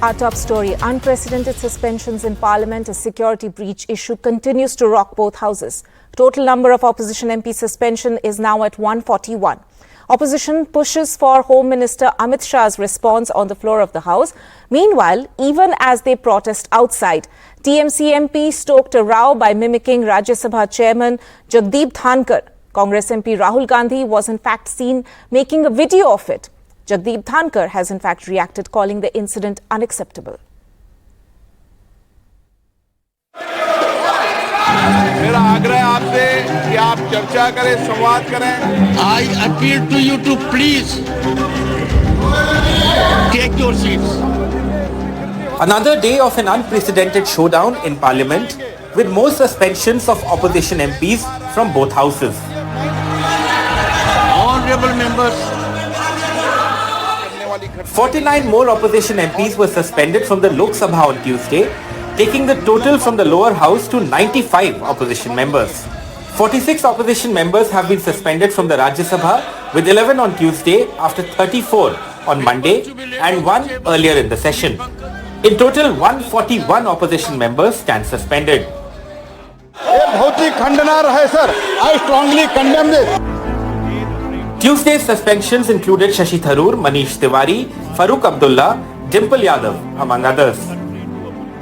Our top story, unprecedented suspensions in Parliament. A security breach issue continues to rock both houses. Total number of opposition MP suspension is now at 141. Opposition pushes for Home Minister Amit Shah's response on the floor of the House. Meanwhile, even as they protest outside, TMC MP stoked a row by mimicking Rajya Sabha Chairman Jagdeep Dhankhar. Congress MP Rahul Gandhi was in fact seen making a video of it. Jagdeep Dhankhar has in fact reacted, calling the incident unacceptable. मेरा आग्रह है आपसे कि आप चर्चा करें, संवाद करें. I appeal to you to please take your seats. Another day of an unprecedented showdown in Parliament, with more suspensions of opposition MPs from both houses. Honorable members, 49 more opposition MPs were suspended from the Lok Sabha on Tuesday, taking the total from the lower house to 95 opposition members. 46 opposition members have been suspended from the Rajya Sabha, with 11 on Tuesday after 34 on Monday and 1 earlier in the session. In total, 141 opposition members stand suspended. बहुत ही खंडनार्ह है sir. I strongly condemn this. Tuesday's suspensions included Shashi Tharoor, Manish Tiwari, Farooq Abdullah, Dimple Yadav, among others.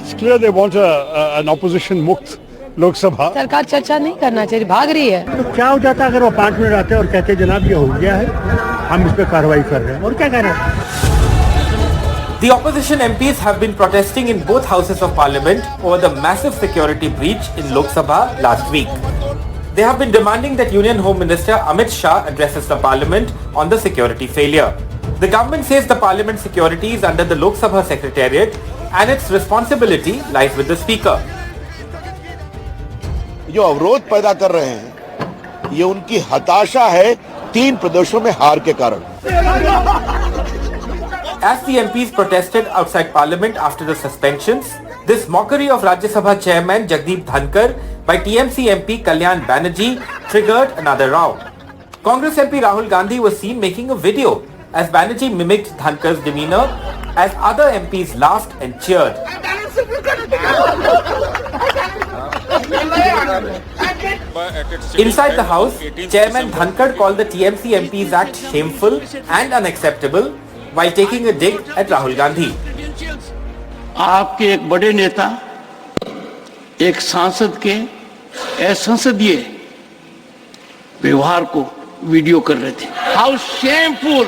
It's clear they want an opposition मुक्त लोक सभा. सरकार चर्चा नहीं करना चाहिए, भाग रही है. तो क्या हो जाता अगर वो 5 मिनट आते और कहते जनाब ये हो गया है, हम इस पे कार्रवाई कर रहे हैं, और क्या कह रहे हैं? The opposition MPs have been protesting in both houses of parliament over the massive security breach in Lok Sabha last week. They have been demanding that Union Home Minister Amit Shah addresses the parliament on the security failure. The government says the parliament security is under the Lok Sabha Secretariat and its responsibility lies with the speaker. जो अवरोध पैदा कर रहे हैं, ये उनकी हताशा है 3 प्रदेशों में हार के कारण. As the MPs protested outside Parliament after the suspensions, this mockery of Rajya Sabha Chairman Jagdeep Dhankhar by TMC MP Kalyan Banerjee triggered another row. Congress MP Rahul Gandhi was seen making a video as Banerjee mimicked Dhankhar's demeanor as other MPs laughed and cheered. Inside the House, Chairman Dhankhar called the TMC MP's act shameful and unacceptable, while taking a dig at Rahul Gandhi. आपके एक बड़े नेता एक सांसद के असंसदीय व्यवहार को video कर रहे थे. How shameful,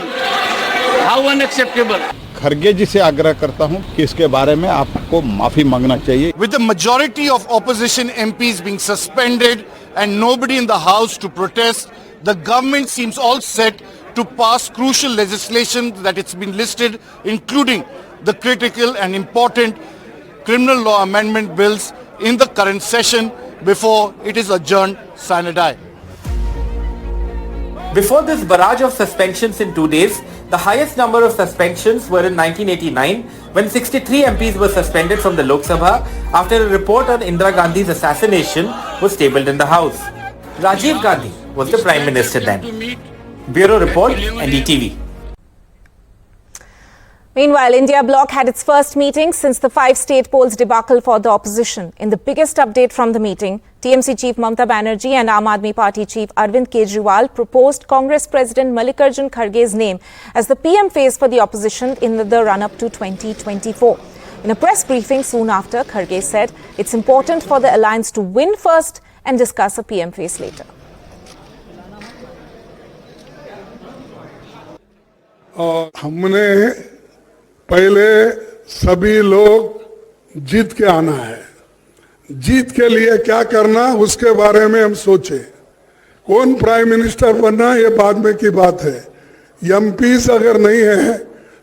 how unacceptable. Kharge ji से आग्रह करता हूं कि इसके बारे में आपको माफी मांगना चाहिए. With the majority of opposition MPs being suspended and nobody in the house to protest, the government seems all set to pass crucial legislation that it's been listed, including the critical and important criminal law amendment bills in the current session before it is adjourned sine die. Before this barrage of suspensions in 2 days, the highest number of suspensions were in 1989, when 63 MPs were suspended from the Lok Sabha after a report on Indira Gandhi's assassination was tabled in the House. Rajiv Gandhi was the Prime Minister then. Bureau Report, NDTV. Meanwhile, India bloc had its first meeting since the 5 state polls debacle for the opposition. In the biggest update from the meeting, TMC Chief Mamata Banerjee and Aam Aadmi Party Chief Arvind Kejriwal proposed Congress President Mallikarjun Kharge's name as the PM face for the opposition in the run-up to 2024. In a press briefing soon after, Kharge said it's important for the alliance to win first and discuss a PM face later. हमने पहले सभी लोग जीत के आना है. जीत के लिए क्या करना उसके बारे में हम सोचे. कौन प्राइम मिनिस्टर बनना ये बाद में की बात है. एमपीस अगर नहीं है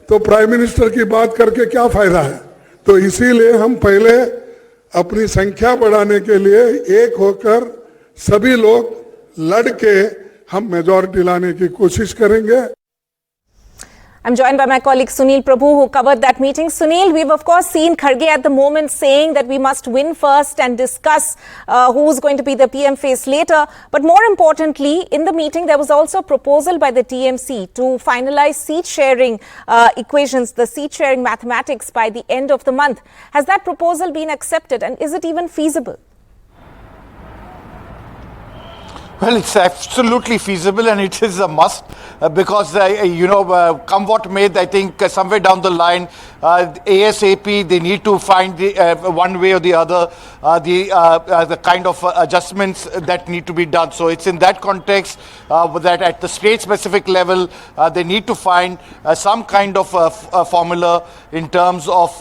तो प्राइम मिनिस्टर की बात करके क्या फायदा है. तो इसीलिए हम पहले अपनी संख्या बढ़ाने के लिए एक होकर सभी लोग लड़ के हम मेजॉरिटी लाने की कोशिश करेंगे. I'm joined by my colleague Sunil Prabhu, who covered that meeting. Sunil, we've of course seen Kharge at the moment saying that we must win first and discuss who's going to be the PM face later. But more importantly, in the meeting, there was also a proposal by the TMC to finalize seat sharing equations, the seat sharing mathematics by the end of the month. Has that proposal been accepted, and is it even feasible? Well, it's absolutely feasible, and it is a must because, come what may, I think somewhere down the line, ASAP, they need to find one way or the other the kind of adjustments that need to be done. So it's in that context that at the state-specific level, they need to find some kind of formula in terms of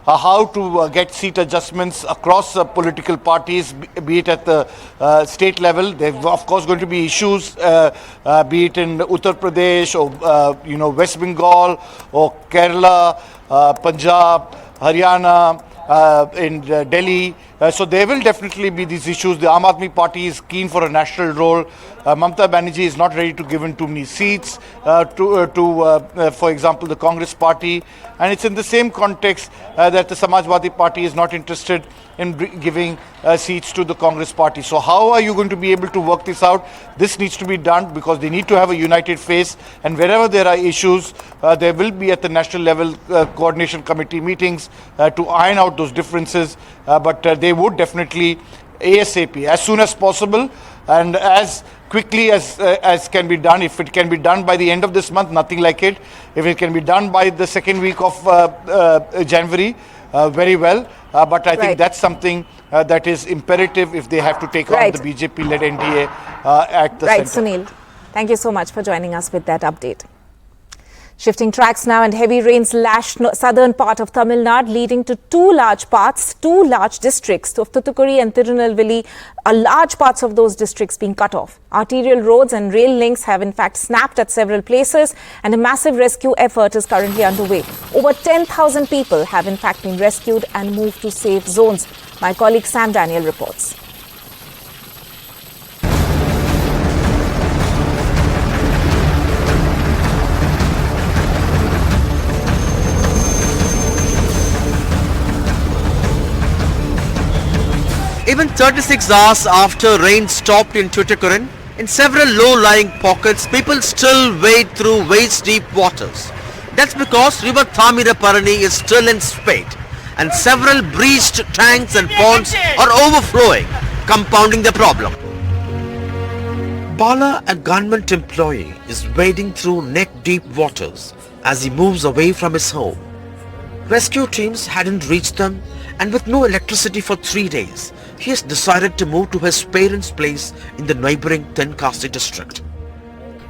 how to get seat adjustments across political parties, be it at the state level. They've of course going to be issues, be it in Uttar Pradesh or West Bengal or Kerala, Punjab, Haryana, in Delhi. So there will definitely be these issues. The Aam Aadmi Party is keen for a national role. Mamata Banerjee is not ready to give in too many seats for example, the Congress Party. And it's in the same context that the Samajwadi Party is not interested in giving seats to the Congress Party. So how are you going to be able to work this out? This needs to be done because they need to have a united face. And wherever there are issues, there will be at the national level coordination committee meetings to iron out those differences. But they would definitely ASAP, as soon as possible and as quickly as can be done. If it can be done by the end of this month, nothing like it. If it can be done by the second week of January, very well. But I think that's something that is imperative if they have to take on the BJP-led NDA at the Right, centre. Sunil. Thank you so much for joining us with that update. Shifting tracks now, and heavy rains lashed southern part of Tamil Nadu, leading to two large districts of Thoothukudi and Tirunelveli, large parts of those districts being cut off. Arterial roads and rail links have in fact snapped at several places, and a massive rescue effort is currently underway. Over 10,000 people have in fact been rescued and moved to safe zones. My colleague Sam Daniel reports. Even 36 hours after rain stopped in Tuticorin, in several low-lying pockets, people still wade through waist-deep waters. That's because River Thamiraparani is still in spate, and several breached tanks and ponds are overflowing, compounding the problem. Bala, a government employee, is wading through neck-deep waters as he moves away from his home. Rescue teams hadn't reached them, and with no electricity for 3 days, he has decided to move to his parents' place in the neighboring Tenkasi district.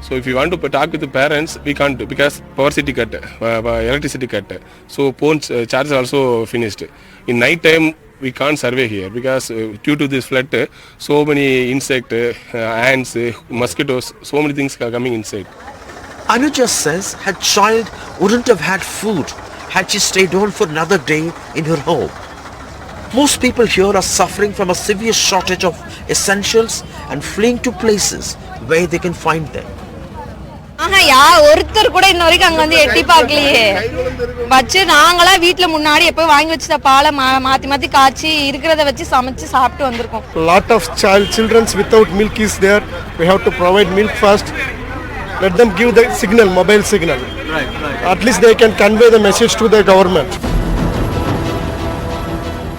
So if you want to talk with the parents, we can't do because power city cut, electricity cut. So phone charge also finished. In night time, we can't survey here because due to this flood, so many insects, ants, mosquitoes, so many things are coming inside. Anuja says her child wouldn't have had food had she stayed on for another day in her home. Most people here are suffering from a severe shortage of essentials and fleeing to places where they can find them. ஒருத்தர் கூட இன்ன வரைக்கும் அங்க வந்து எட்டி பார்க்கலையே. வச்சு நாங்களா வீட்ல முன்னாடி எப்போ வாங்கி வச்ச பாலை மாத்தி மாத்தி காய்ச்சி இருக்கிறத வச்சு சமைச்சு சாப்பிட்டு வந்திருக்கோம். Lot of children's without milk is there. We have to provide milk first. Let them give the signal, mobile signal. Right. At least they can convey the message to the government.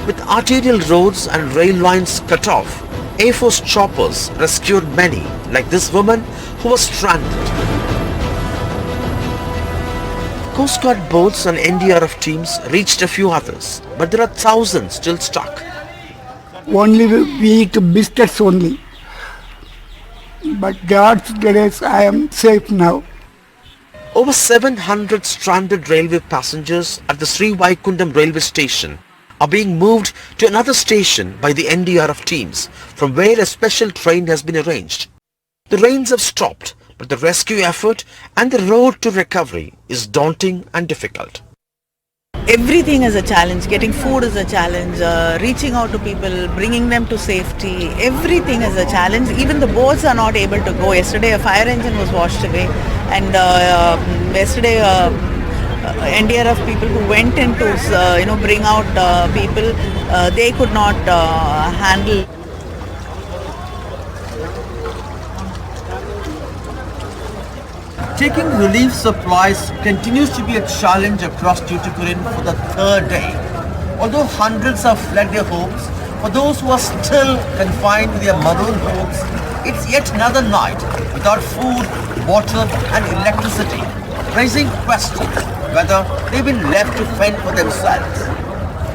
With arterial roads and rail lines cut off, Air Force choppers rescued many, like this woman who was stranded. Coast Guard boats and NDRF teams reached a few others, but there are thousands still stuck. Only we eat biscuits only. But God's grace, I am safe now. Over 700 stranded railway passengers at the Sri Vaikundam railway station are being moved to another station by the NDRF teams, from where a special train has been arranged. The rains have stopped, but the rescue effort and the road to recovery is daunting and difficult. everything is a challenge. Getting food is a challenge, reaching out to people, bringing them to safety, everything is a challenge. Even the boats are not able to go. Yesterday a fire engine was washed away, and yesterday NDRF people who went in to bring out people, they could not handle. Taking relief supplies continues to be a challenge across Tuticorin for the third day. Although hundreds have fled their homes, for those who are still confined to their maroon homes, it's yet another night without food, water and electricity, raising questions whether they've been left to fend for themselves.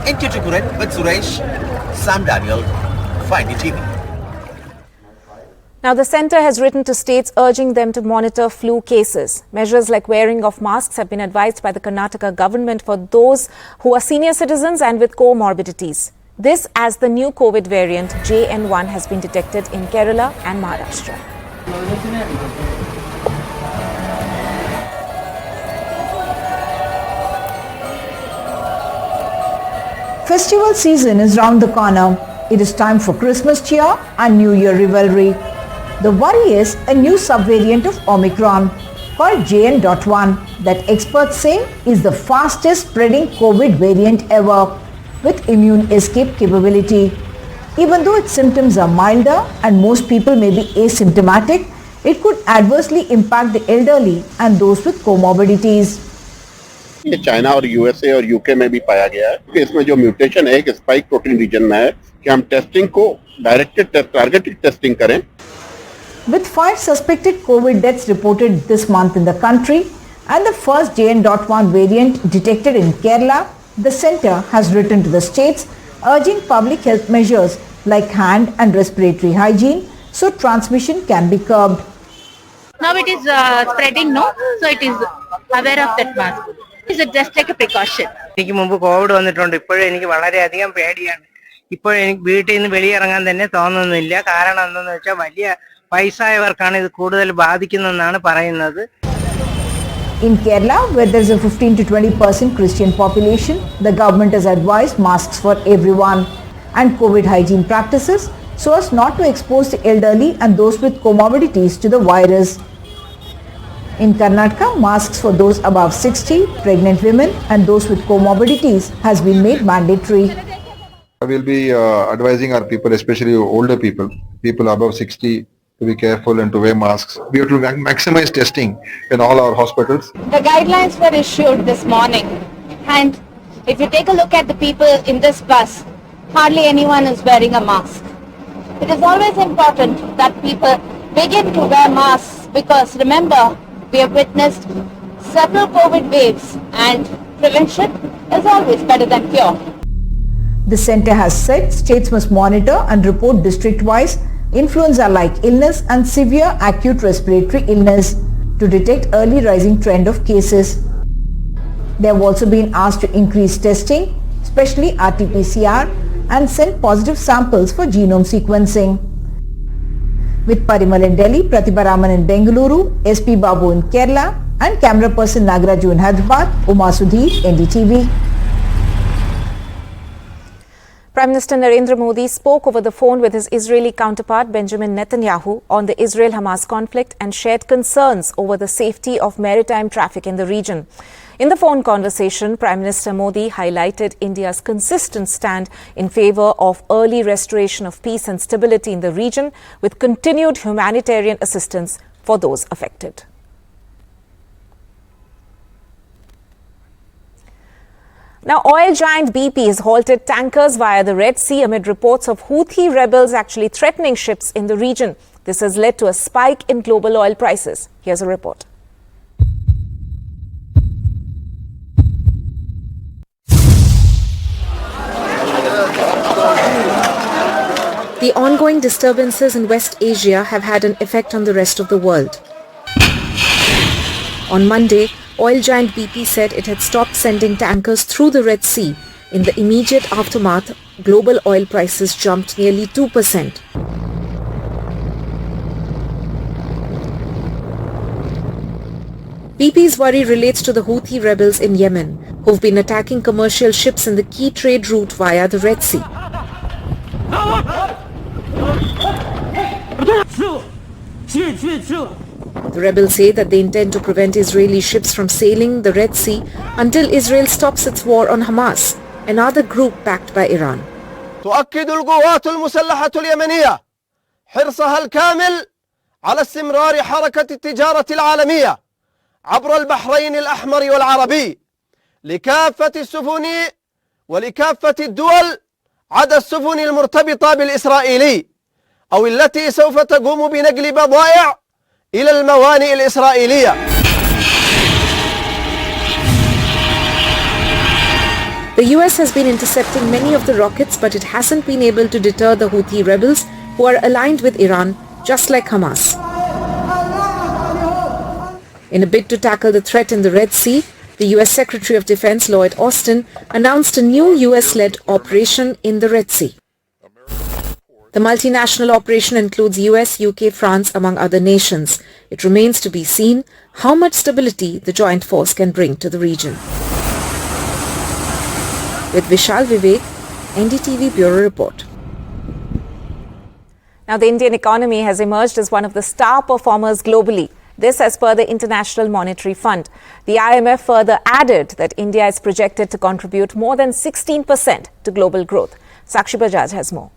In Tuticorin with Suresh, Sam Daniel, NDTV. Now, the centre has written to states urging them to monitor flu cases. Measures like wearing of masks have been advised by the Karnataka government for those who are senior citizens and with comorbidities. This as the new COVID variant JN1 has been detected in Kerala and Maharashtra. Festival season is round the corner. It is time for Christmas cheer and New Year revelry. The worry is a new subvariant of Omicron called JN.1 that experts say is the fastest spreading COVID variant ever with immune escape capability. Even though its symptoms are milder and most people may be asymptomatic, it could adversely impact the elderly and those with comorbidities. ये China और USA और UK में भी पाया गया है कि इसमें जो म्यूटेशन है एक स्पाइक प्रोटीन रीजन में है कि हम टेस्टिंग को टारगेटेड टेस्टिंग करें. With 5 suspected COVID deaths reported this month in the country and the first JN.1 variant detected in Kerala, the centre has written to the states urging public health measures like hand and respiratory hygiene so transmission can be curbed. Now it is spreading, no? So it is aware of that mask. Is it just like a precaution? എനിക്ക് മുമ്പ് Covid വന്നിട്ടുണ്ട്. ഇപ്പോഴും എനിക്ക് വളരെയധികം പേടിയാണ്. ഇപ്പോൾ എനിക്ക് വീട്ടിൽ നിന്ന് വെളിയിറങ്ങാൻ തന്നെ തോന്നുന്നില്ല. കാരണം എന്താണെന്ന് വെച്ചാൽ വലിയ വയസ്സായവർക്കാണ് ഇത് കൂടുതൽ ബാധിക്കുന്നതെന്നാണ് പറയുന്നത്. In Kerala, where there is a 15 to 20% Christian population, the government has advised masks for everyone and COVID hygiene practices so as not to expose the elderly and those with comorbidities to the virus. In Karnataka, masks for those above 60, pregnant women and those with comorbidities has been made mandatory. I will be advising our people, especially older people above 60, to be careful and to wear masks. We have to maximize testing in all our hospitals. The guidelines were issued this morning, and if you take a look at the people in this bus, hardly anyone is wearing a mask. It is always important that people begin to wear masks because remember, we have witnessed several COVID waves and prevention is always better than cure. The centre has said states must monitor and report district-wise influenza-like illness and severe acute respiratory illness to detect early rising trend of cases. They have also been asked to increase testing, especially RT-PCR, and send positive samples for genome sequencing. With Parimal in Delhi, Pratibha Raman in Bengaluru, SP Babu in Kerala, and camera person Nagaraju in Hyderabad, Uma Sudhir, NDTV. Prime Minister Narendra Modi spoke over the phone with his Israeli counterpart Benjamin Netanyahu on the Israel-Hamas conflict and shared concerns over the safety of maritime traffic in the region. In the phone conversation, Prime Minister Modi highlighted India's consistent stand in favour of early restoration of peace and stability in the region with continued humanitarian assistance for those affected. Now, oil giant BP has halted tankers via the Red Sea amid reports of Houthi rebels actually threatening ships in the region. This has led to a spike in global oil prices. Here's a report. The ongoing disturbances in West Asia have had an effect on the rest of the world. On Monday, oil giant BP said it had stopped sending tankers through the Red Sea. In the immediate aftermath, global oil prices jumped nearly 2%. BP's worry relates to the Houthi rebels in Yemen, who've been attacking commercial ships in the key trade route via the Red Sea. The rebels say that they intend to prevent Israeli ships from sailing the Red Sea until Israel stops its war on Hamas, another group backed by Iran. تؤكد القوات المسلحة اليمنية حرصها الكامل على استمرار حركة التجارة العالمية عبر البحرين الأحمر والعربي لكافة السفن ولكافة الدول عدا السفن المرتبطة بالإسرائيلي أو التي سوف تقوم بنقل بضائع إلى الموانئ الإسرائيلية. The US has been intercepting many of the rockets, but it hasn't been able to deter the Houthi rebels who are aligned with Iran, just like Hamas. In a bid to tackle the threat in the Red Sea, the US Secretary of Defense Lloyd Austin announced a new US-led operation in the Red Sea. The multinational operation includes US, UK, France, among other nations. It remains to be seen how much stability the joint force can bring to the region. With Vishal Vivek, NDTV Bureau Report. Now, the Indian economy has emerged as one of the star performers globally. This as per the International Monetary Fund. The IMF further added that India is projected to contribute more than 16% to global growth. Sakshi Bajaj has more.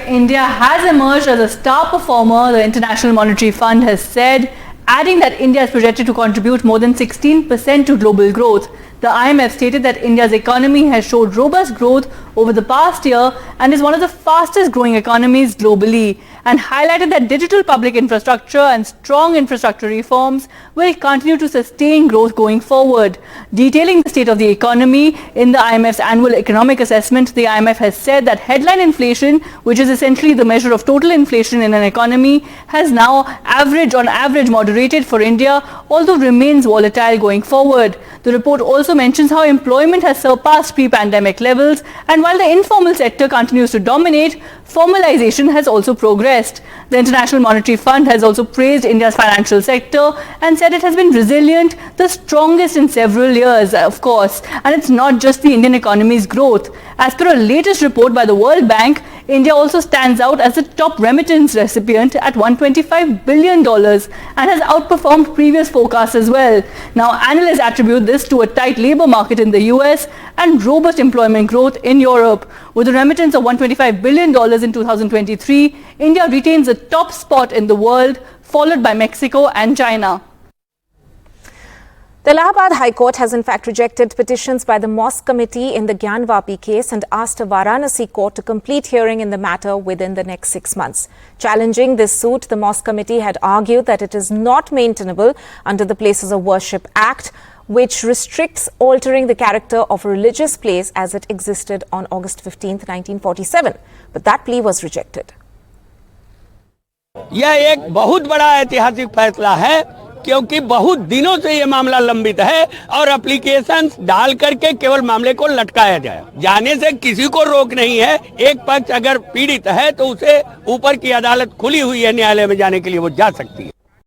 India has emerged as a star performer, the International Monetary Fund has said, adding that India is projected to contribute more than 16% to global growth. The IMF stated that India's economy has showed robust growth over the past year and is one of the fastest growing economies globally, and highlighted that digital public infrastructure and strong infrastructure reforms will continue to sustain growth going forward. Detailing the state of the economy in the IMF's annual economic assessment, the IMF has said that headline inflation, which is essentially the measure of total inflation in an economy, has now on average moderated for India, although remains volatile going forward. The report also mentions how employment has surpassed pre-pandemic levels, and while the informal sector continues to dominate, formalization has also progressed. The International Monetary Fund has also praised India's financial sector and said it has been resilient, the strongest in several years, of course. And it's not just the Indian economy's growth. As per a latest report by the World Bank, India also stands out as the top remittance recipient at $125 billion and has outperformed previous forecasts as well. Now, analysts attribute this to a tight labor market in the US and robust employment growth in Europe. With a remittance of $125 billion in 2023, India retains the top spot in the world, followed by Mexico and China. The Allahabad High Court has in fact rejected petitions by the Mosque Committee in the Gyanvapi case and asked a Varanasi court to complete hearing in the matter within the next 6 months. Challenging this suit, the Mosque Committee had argued that it is not maintainable under the Places of Worship Act, which restricts altering the character of a religious place as it existed on August 15, 1947. But that plea was rejected. यह एक बहुत बड़ा ऐतिहासिक फैसला है, क्योंकि बहुत दिनों से ये मामला लंबित है और एप्लीकेशंस डाल करके केवल मामले को लटकाया जाए। जाने से किसी को रोक नहीं है। एक पक्ष अगर पीड़ित है तो उसे ऊपर की अदालत खुली हुई है न्यायालय में जाने के लिए, वो जा सकती है।